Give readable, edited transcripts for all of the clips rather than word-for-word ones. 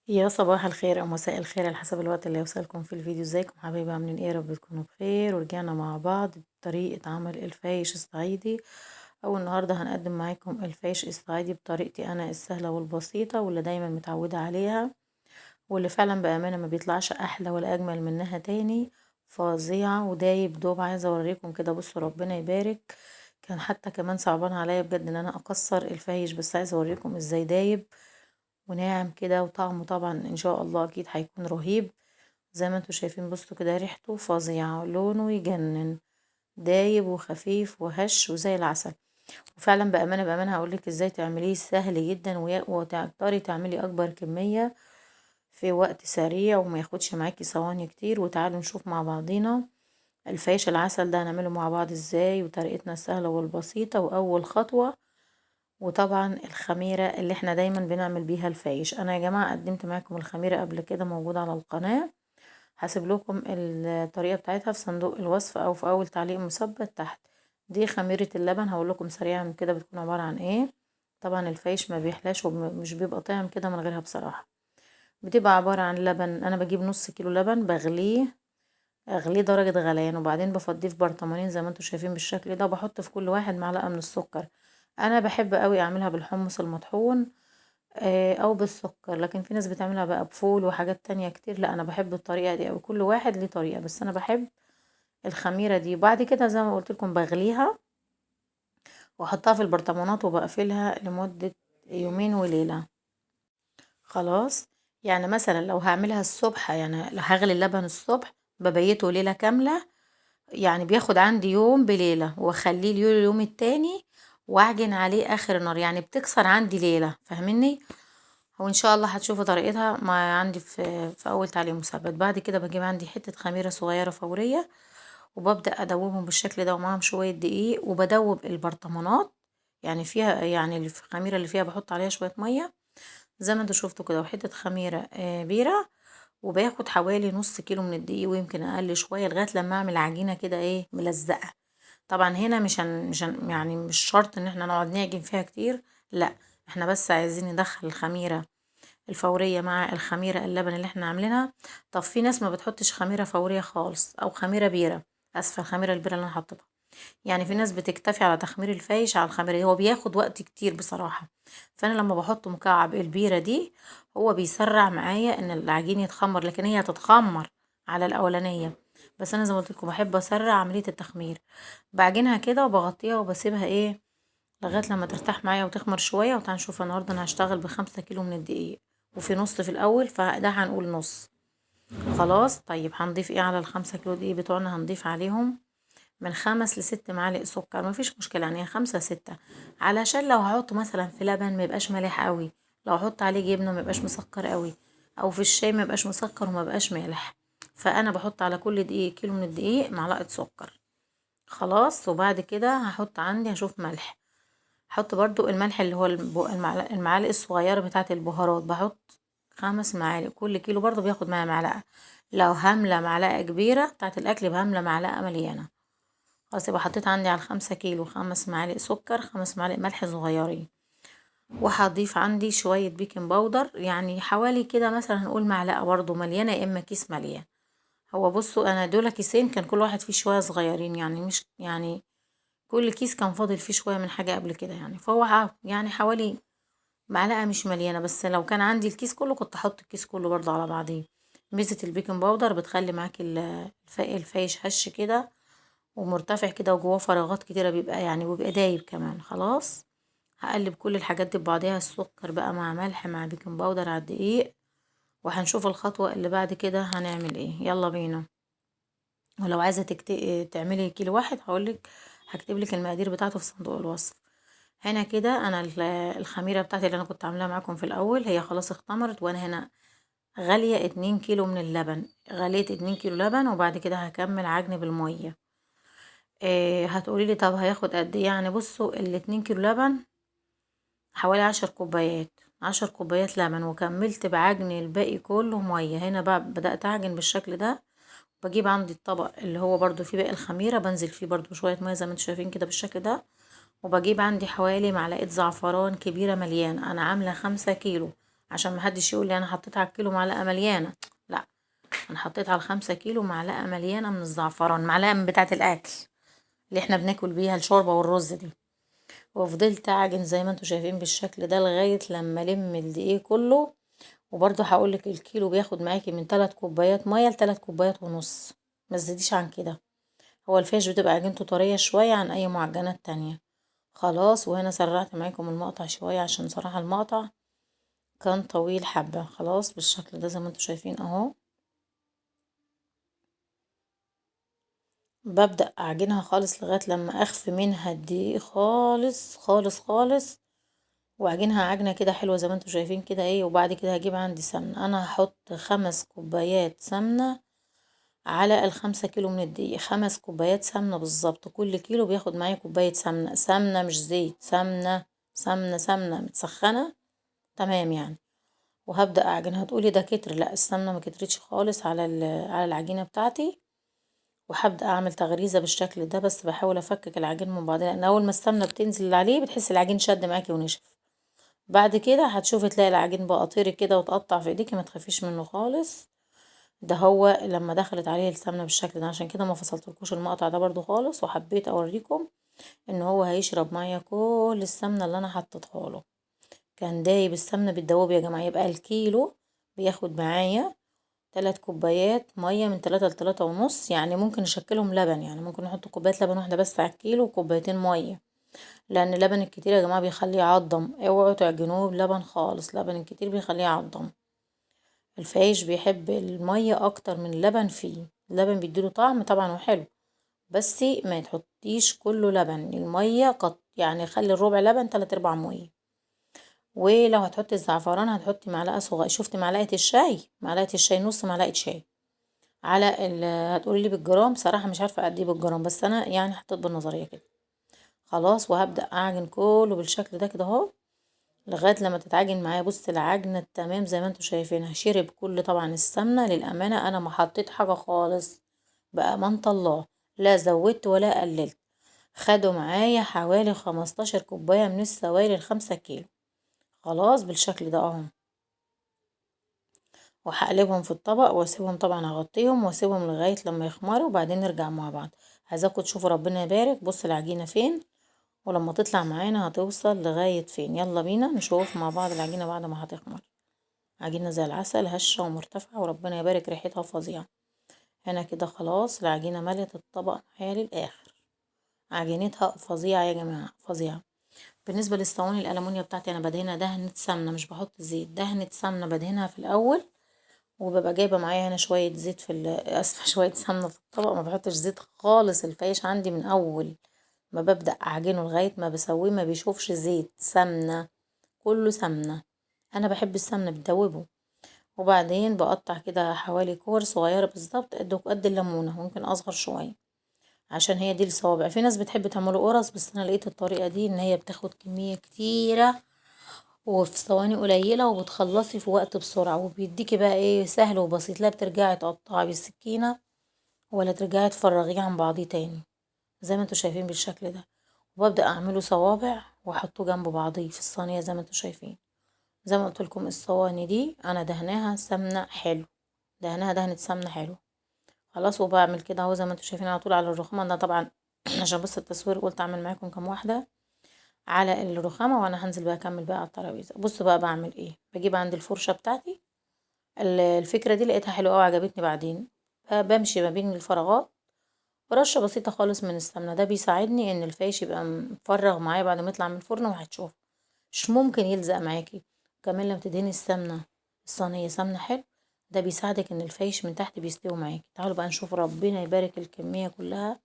يا صباح الخير أو مساء الخير على حسب الوقت اللي يوصلكم في الفيديو. ازيكم حبايبي؟ عاملين ايه؟ رب تكونوا بخير. ورجعنا مع بعض بطريقة عمل الفايش الصعيدي. أو النهاردة هنقدم معاكم الفايش الصعيدي بطريقتي أنا السهلة والبسيطة واللي دايما متعودة عليها، واللي فعلا بأمانة ما بيطلعش أحلى ولا أجمل منها تاني. فظيعة ودايب دوب. عايزة أوريكم كده، بصوا ربنا يبارك. كان حتى كمان صعبان عليا بجد إن أنا أكسر الفايش، بس عايزة أوريكم ازاي دايب وناعم كده. وطعمه طبعا ان شاء الله اكيد هيكون رهيب زي ما انتوا شايفين. بصوا كده، ريحته فظيعة، لونه يجنن، دايب وخفيف وهش وزي العسل. وفعلا بأمانة هقولك ازاي تعمليه. سهل جدا وتقدري تعملي اكبر كمية في وقت سريع وما ياخدش معاكي ثواني كتير. وتعالوا نشوف مع بعضينا الفيش العسل ده هنعمله مع بعض ازاي، وطريقتنا السهلة والبسيطة. واول خطوة وطبعا الخميرة اللي احنا دايما بنعمل بيها الفايش. انا يا جماعة قدمت معاكم الخميرة قبل كده، موجودة على القناة. هسيب لكم الطريقة بتاعتها في صندوق الوصف او في اول تعليق مثبت تحت. دي خميرة اللبن، هقول لكم سريعا كده بتكون عبارة عن ايه. طبعا الفايش ما بيحلاش ومش بيبقى طعم كده من غيرها بصراحة. بتبقى عبارة عن لبن. انا بجيب نص كيلو لبن، اغليه درجة غليان، وبعدين بفضيه في برطمانين زي ما انتوا شايفين بالشكل ده. وبحط في كل واحد معلقة من السكر. انا بحب قوي اعملها بالحمص المطحون او بالسكر، لكن في ناس بتعملها بقى بفول وحاجات تانية كتير. لا، انا بحب الطريقة دي، او كل واحد ليه طريقة، بس انا بحب الخميرة دي. بعد كده زي ما قلت لكم بغليها واحطها في البرطمانات وبقفلها لمدة يومين وليلة. خلاص. يعني مثلا لو هعملها الصبح، يعني لو هغلي اللبن الصبح ببيته ليلة كاملة، يعني بياخد عندي يوم بليلة، واخليه اليوم التاني واعجن عليه اخر النهار، يعني بتكسر عندي ليلة. فاهميني؟ وان شاء الله هتشوفوا طريقتها ما عندي في اول تعليم مثبت. بعد كده بجيب عندي حتة خميرة صغيرة فورية، وببدأ ادوبهم بالشكل ده، ومعاهم شوية دقيق. وبدوب البرطمانات يعني فيها، يعني الخميرة اللي فيها بحط عليها شوية مية زي ما انتوا شفتوا كده، وحتة خميرة بيرة. وباخد حوالي نص كيلو من الدقيق، ويمكن اقل شوية، لغاية لما اعمل عجينة كده ايه ملزقة. طبعا هنا مش يعني مش شرط ان احنا نقعد نعجن فيها كتير، لا. احنا بس عايزين ندخل الخميرة الفورية مع الخميرة اللبن اللي احنا عاملينها. طب في ناس ما بتحطش خميرة فورية خالص، او خميرة بيرة. اسفة، الخميرة البيرة اللي انا حطيتها. يعني في ناس بتكتفي على تخمير الفايش على الخميرة دي، هو بياخد وقت كتير بصراحة. فانا لما بحط مكعب البيرة دي هو بيسرع معايا ان العجين يتخمر، لكن هي هتتخمر على الاولانية. بس انا زي ما قلت لكم بحب اسرع عملية التخمير. بعجنها كده وبغطيها وبسيبها ايه لغاية لما ترتاح معايا وتخمر شوية. وتعالى نشوف النهاردة انا هشتغل ب5 كيلو من الدقيق، وفي نص في الاول، فده هنقول نص. خلاص. طيب هنضيف ايه على ال5 كيلو دقيق بتوعنا؟ هنضيف عليهم من 5 ل6 معالق سكر. مفيش مشكلة، يعني 5 6، علشان لو هحط مثلا في لبن ميبقاش مالح قوي، لو احط عليه جبنة ميبقاش مسكر قوي، او في الشاي ميبقاش مسكر وميبقاش مالح. فانا بحط على كل دقيق كيلو من الدقيق معلقة سكر. خلاص. وبعد كده هحط عندي، هشوف ملح. هحط برضو الملح اللي هو المعالق الصغيرة بتاعة البهارات. بحط 5 معالق، كل كيلو برضو بياخد معايا معلقة. لو هملة معلقة كبيرة بتاعة الأكل يبقى هملة معلقة مليانة. خلاص، يبقى حطيت عندي على ال5 كيلو 5 معالق سكر، 5 معالق ملح صغيرين. وهضيف عندي شوية بيكنج باودر، يعني حوالي كده مثلا هنقول معلقة برضو مليانة يا اما كيس مليان. هو بصوا انا دول كيسين، كان كل واحد فيه شوية صغيرين، يعني مش يعني كل كيس كان فاضل فيه شوية من حاجة قبل كده، يعني فهو يعني حوالي معلقة مش مليانة. بس لو كان عندي الكيس كله كنت احط الكيس كله برضو على بعضيه. ميزة البيكنج باودر بتخلي معاكي الفايش هش كده ومرتفع كده، وجواه فراغات كتيرة، بيبقى يعني وبيبقى دايب كمان. خلاص. هقلب كل الحاجات دي ببعضيها، السكر بقى مع ملح مع بيكنج باودر على الدقيق. وهنشوف الخطوة اللي بعد كده هنعمل ايه. يلا بينا. ولو عايزة تعملي كيلو واحد هقولك، هكتبلك المقادير بتاعته في صندوق الوصف. هنا كده انا الخميرة بتاعتي اللي انا كنت عاملاها معاكم في الاول هي خلاص اختمرت، وانا هنا غالية 2 كيلو من اللبن. غليت 2 كيلو لبن، وبعد كده هكمل عجن بالمية. إيه هتقولي لي طب هياخد قد ايه؟ يعني بصوا، ال2 كيلو لبن حوالي 10 كوبايات، 10 كوبايات لبن، وكملت بعجن الباقي كله مية. هنا بقى بدأت أعجن بالشكل ده. بجيب عندي الطبق اللي هو برضو فيه باقي الخميرة، بنزل فيه برضو شوية مية زي ما انتوا شايفين كده بالشكل ده. وبجيب عندي حوالي معلقة زعفران كبيرة مليانة. أنا عاملة 5 كيلو، عشان محدش يقول لي انا حطيت على الكيلو معلقه مليانه، لا، انا حطيت على ال5 كيلو معلقه مليانه من الزعفران، معلقه من بتاعه الاكل اللي احنا بناكل بيها الشوربه والرز دي. وفضلت اعجن زي ما انتوا شايفين بالشكل ده لغايه لما الم الدقيق كله. وبرضو هقولك الكيلو بياخد معاكي من 3 كوبايات ميه ل3 كوبايات ونص، ما تزيديش عن كده. هو الفيش بتبقى عجينته طريه شويه عن اي معجنات تانية. خلاص، وهنا سرعت معاكم المقطع شويه عشان صراحه المقطع كان طويل حبه. خلاص بالشكل ده زي ما انتوا شايفين اهو. ببدأ اعجنها خالص لغايه لما اخفي منها الدقيق خالص خالص خالص، واعجنها عجنه كده حلوه زي ما انتوا شايفين كده ايه. وبعد كده هجيب عندي سمنه، انا هحط 5 كوبايات سمنه على ال5 كيلو من الدقيق. 5 كوبايات سمنه بالظبط، كل كيلو بياخد معايا كوبايه سمنه. سمنه مش زيت، سمنه سمنه سمنه متسخنه تمام يعني. وهبدأ اعجن. هتقولي ده كتر، لا، السمنه ما كترتش خالص على على العجينه بتاعتي. وهبدأ اعمل تغريزه بالشكل ده، بس بحاول افكك العجين من بعضها، لان اول ما السمنه بتنزل عليه بتحس العجين شد معاكي ونشف. بعد كده هتشوفي تلاقي العجين بقى طري كده وتقطع في ايديكي، ما تخافيش منه خالص. ده هو لما دخلت عليه السمنه بالشكل ده، عشان كده ما فصلتلكوش المقطع ده برضو خالص، وحبيت اوريكم ان هو هيشرب معايا كل السمنه اللي انا حطيتها له. كان دايب السمنه بالدواب يا جماعه. يبقى الكيلو بياخد معايا 3 كوبايات ميه، من 3 ل3.5، يعني ممكن نشكلهم لبن، يعني ممكن نحط كوبايه لبن واحده بس على الكيلو وكوبايتين ميه. لان اللبن الكتير يا جماعه بيخليه يعضم، اوعوا تعجنوه بلبن خالص، لبن الكتير بيخليه يعضم. الفايش بيحب الميه اكتر من اللبن فيه. اللبن بيديله طعم طبعا وحلو، بس ما تحطيش كله لبن. الميه يعني خلي الربع لبن 3/4 ميه. ولو هتحطي الزعفران هتحطي معلقه صغيره. شفتي معلقه الشاي؟ معلقه الشاي، نص معلقه شاي على هتقولي لي بالجرام، صراحه مش عارفه قد ايه بالجرام، بس انا يعني حطيت بالنظريه كده. خلاص، وهبدأ اعجن كله بالشكل ده كده اهو لغايه لما تتعجن معايا. بص العجنه تمام زي ما انتوا شايفينها. شرب كل طبعا السمنه. للامانه انا ما حطيت حاجه خالص، بامانه الله، لا زودت ولا قللت. خدوا معايا حوالي 15 كوبايه من السوائل ال5 كيلو. خلاص بالشكل ده اهو. وهقلبهم في الطبق واسيبهم طبعا، اغطيهم واسيبهم لغايه لما يخمروا وبعدين نرجع مع بعض. عايزاكم تشوفوا ربنا يبارك. بص العجينه فين، ولما تطلع معانا هتوصل لغايه فين. يلا بينا نشوف مع بعض العجينه بعد ما هتخمر. عجينة زي العسل، هشة ومرتفعة، وربنا يبارك ريحتها فظيعة. هنا كده خلاص العجينة ملت الطبق معايا للآخر. عجينتها فظيعة يا جماعة، فظيعة. بالنسبة للصواني الألمونيا بتاعتي أنا بدهنها دهنة سمنة، مش بحط زيت، دهنة سمنة بدهنها في الأول. وببقى جايبة معايا هنا شوية زيت في أسفة شوية سمنة في الطبق. ما بحطش زيت خالص. الفايش عندي من أول ما ببدأ أعجنه لغاية ما بسويه ما بيشوفش زيت، سمنة، كله سمنة. أنا بحب السمنة بتدوبه. وبعدين بقطع كده حوالي كور صغيرة بالظبط قد الليمونة، ممكن أصغر شوية، عشان هي دي الصوابع. في ناس بتحب تعمله قرص، بس أنا لقيت الطريقة دي إن هي بتاخد كمية كتيرة وفي ثواني قليلة، وبتخلصي في وقت بسرعة، وبيديكي بقى ايه سهل وبسيط. لا بترجعي تقطعي بالسكينة ولا ترجعي تفرغيه عن بعضيه تاني، زي ما انتوا شايفين بالشكل ده. وببدأ أعمله صوابع وأحطه جنب بعضيه في الصينية زي ما انتوا شايفين. زي ما قلت لكم الصواني دي انا دهناها سمنه حلو، دهناها دهنه سمنه حلو. خلاص، وبعمل كده اهو زي ما انتم شايفين على طول على الرخامه ده طبعا. عشان بس التصوير قلت اعمل معاكم كام واحده على الرخامه، وانا هنزل بقى اكمل بقى على الترابيزه. بصوا بقى بعمل ايه. بجيب عندي الفرشه بتاعتي. الفكره دي لقيتها حلوه قوي عجبتني. بعدين بمشي ما بين الفراغات برشه بسيطه خالص من السمنه. ده بيساعدني ان الفايش يبقى مفرغ معايا بعد ما يطلع من الفرن، وهتشوف مش ممكن يلزق معاكي. كمان لما تدهني السمنة الصينية سمنة حلو، ده بيساعدك ان الفايش من تحت بيستوي معاكي. تعالوا بقى نشوف ربنا يبارك الكمية كلها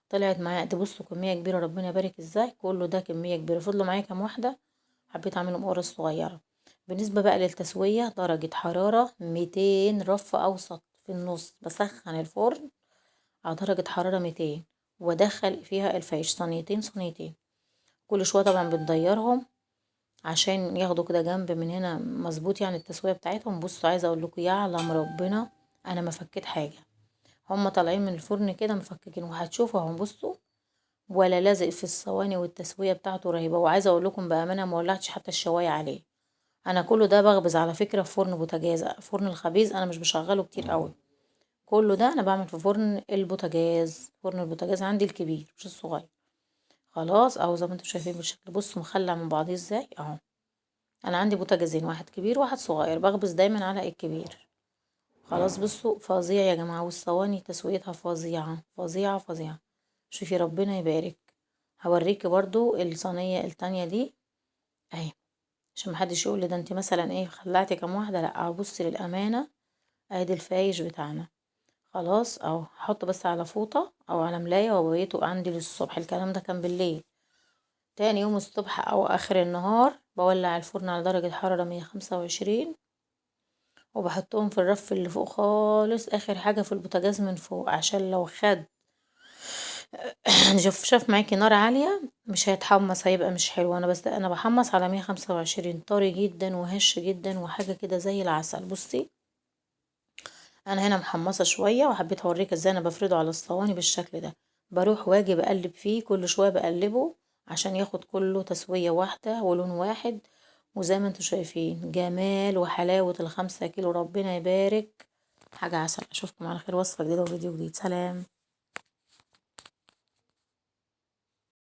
طلعت معايا. تبصوا كمية كبيرة، ربنا يبارك ازاي كله ده كمية كبيرة. فضلوا معايا كام واحدة، حبيت اعملهم قرص صغيرة. بالنسبة بقى للتسوية، درجة حرارة 200 رف اوسط في النص. بسخن الفرن على درجة حرارة 200، وادخل فيها الفايش صينيتين صينيتين. كل شوية طبعا بنديرهم عشان ياخدوا كده جنب من هنا مظبوط، يعني التسوية بتاعتهم. بصوا عايزة اقول لكم يعلم ربنا انا ما فكيت حاجة. هما طالعين من الفرن كده مفككين، وهتشوفوا اهم. بصوا ولا لازق في الصواني، والتسوية بتاعته رهيبة. وعايزة اقول لكم بأمانة ما ولعتش حتى الشواية عليه. انا كله ده بخبز على فكرة في فرن بوتاجاز. فرن الخبيز انا مش بشغله كتير قوي، كله ده انا بعمل في فرن البوتاجاز. فرن البوتاجاز عندي الكبير مش الصغير. خلاص اهو زي ما انتم شايفين بالشكل، بصوا مخلع من بعضيه ازاي اهو. انا عندي بوتاجازين، واحد كبير وواحد صغير، بخبز دايما على الكبير. خلاص بصوا فظيع يا جماعة، والصواني تسويتها فظيعة فظيعة فظيعة. شوفي ربنا يبارك. هوريكي برضو الصينية التانية دي اهي، عشان محدش يقول لي ده انت مثلا ايه خلعتي كام واحدة. لا بصي للأمانة، ادي الفايش بتاعنا. خلاص اهو هحطه بس على فوطة او على ملاية وبيته عندي للصبح. الكلام ده كان بالليل. تاني يوم الصبح او اخر النهار بولع الفرن على درجة حرارة 125، وبحطهم في الرف اللي فوق خالص، اخر حاجة في البوتاجاز من فوق، عشان لو خد شاف معاكي نار عالية مش هيتحمص، هيبقى مش حلو. انا بس انا بحمص على 125، طري جدا وهش جدا وحاجة كده زي العسل. بصي انا هنا محمصة شوية، وحبيت اوريك ازاي انا بفرده على الصواني بالشكل ده. بروح واجي بقلب فيه كل شوية بقلبه عشان ياخد كله تسوية واحدة ولون واحد. وزي ما انتوا شايفين جمال وحلاوة ال5 كيلو، ربنا يبارك. حاجة عسل. اشوفكم على خير، وصفة جديدة وفيديو جديد. سلام.